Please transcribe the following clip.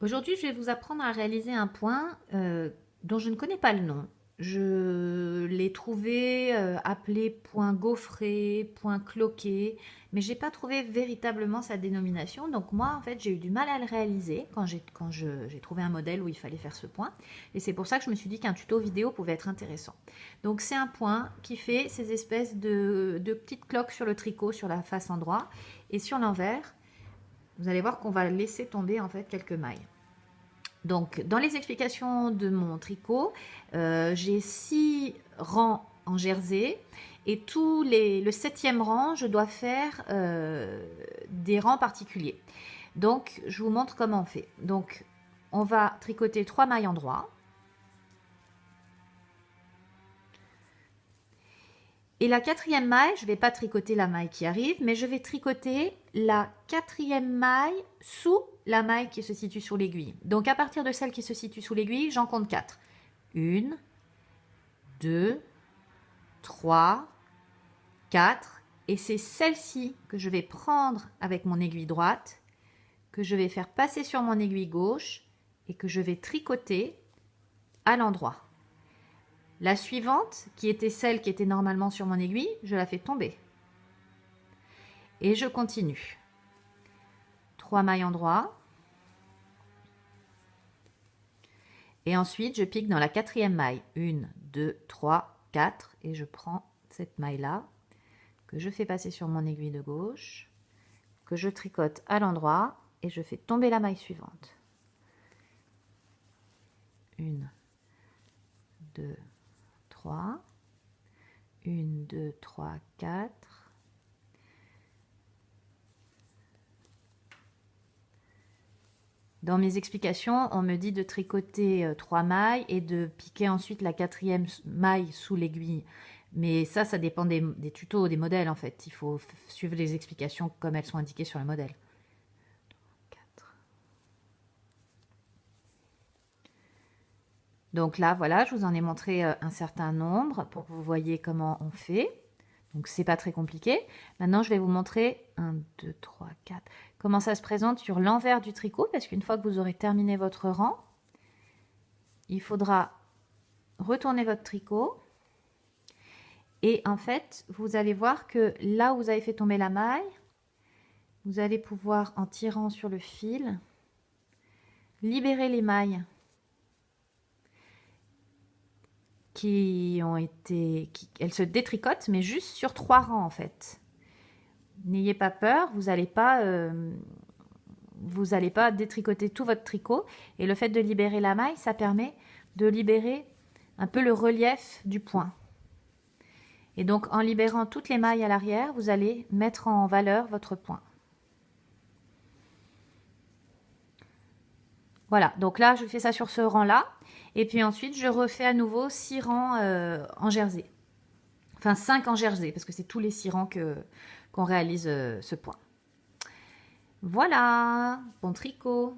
Aujourd'hui, je vais vous apprendre à réaliser un point dont je ne connais pas le nom. Je l'ai trouvé appelé point gaufré, point cloqué, mais j'ai pas trouvé véritablement sa dénomination. Donc moi, en fait, j'ai eu du mal à le réaliser quand j'ai trouvé un modèle où il fallait faire ce point. Et c'est pour ça que je me suis dit qu'un tuto vidéo pouvait être intéressant. Donc c'est un point qui fait ces espèces de petites cloques sur le tricot, sur la face endroit et sur l'envers. Vous allez voir qu'on va laisser tomber en fait quelques mailles. Donc, dans les explications de mon tricot, j'ai 6 rangs en jersey et le 7e rang, je dois faire des rangs particuliers. Donc, je vous montre comment on fait. Donc, on va tricoter 3 mailles en droit. Et la 4e maille, je ne vais pas tricoter la maille qui arrive, mais je vais tricoter la 4e maille sous la maille qui se situe sous l'aiguille. Donc à partir de celle qui se situe sous l'aiguille, j'en compte 4. 1, 2, 3, 4. Et c'est celle-ci que je vais prendre avec mon aiguille droite, que je vais faire passer sur mon aiguille gauche et que je vais tricoter à l'endroit. La suivante, qui était celle qui était normalement sur mon aiguille, je la fais tomber. Et je continue. 3 mailles en droit. Et ensuite, je pique dans la 4e maille. 1, 2, 3, 4. Et je prends cette maille-là, que je fais passer sur mon aiguille de gauche, que je tricote à l'endroit et je fais tomber la maille suivante. 1, 2, 3. 1, 2, 3, 4. Dans mes explications, on me dit de tricoter 3 mailles et de piquer ensuite la 4e maille sous l'aiguille. Mais ça dépend des tutos, des modèles en fait. Il faut suivre les explications comme elles sont indiquées sur le modèle. 4. Donc là, voilà, je vous en ai montré un certain nombre pour que vous voyez comment on fait. Donc, c'est pas très compliqué. Maintenant, je vais vous montrer 1, 2, 3, 4. Comment ça se présente sur l'envers du tricot. Parce qu'une fois que vous aurez terminé votre rang, il faudra retourner votre tricot. Et en fait, vous allez voir que là où vous avez fait tomber la maille, vous allez pouvoir, en tirant sur le fil, libérer les mailles elles se détricotent, mais juste sur 3 rangs en fait. N'ayez pas peur, vous n'allez pas détricoter tout votre tricot. Et le fait de libérer la maille, ça permet de libérer un peu le relief du point. Et donc en libérant toutes les mailles à l'arrière, vous allez mettre en valeur votre point. Voilà, donc là je fais ça sur ce rang là. Et puis ensuite je refais à nouveau 6 rangs en jersey. Enfin 5 en jersey, parce que c'est tous les 6 rangs qu'on réalise ce point. Voilà, bon tricot.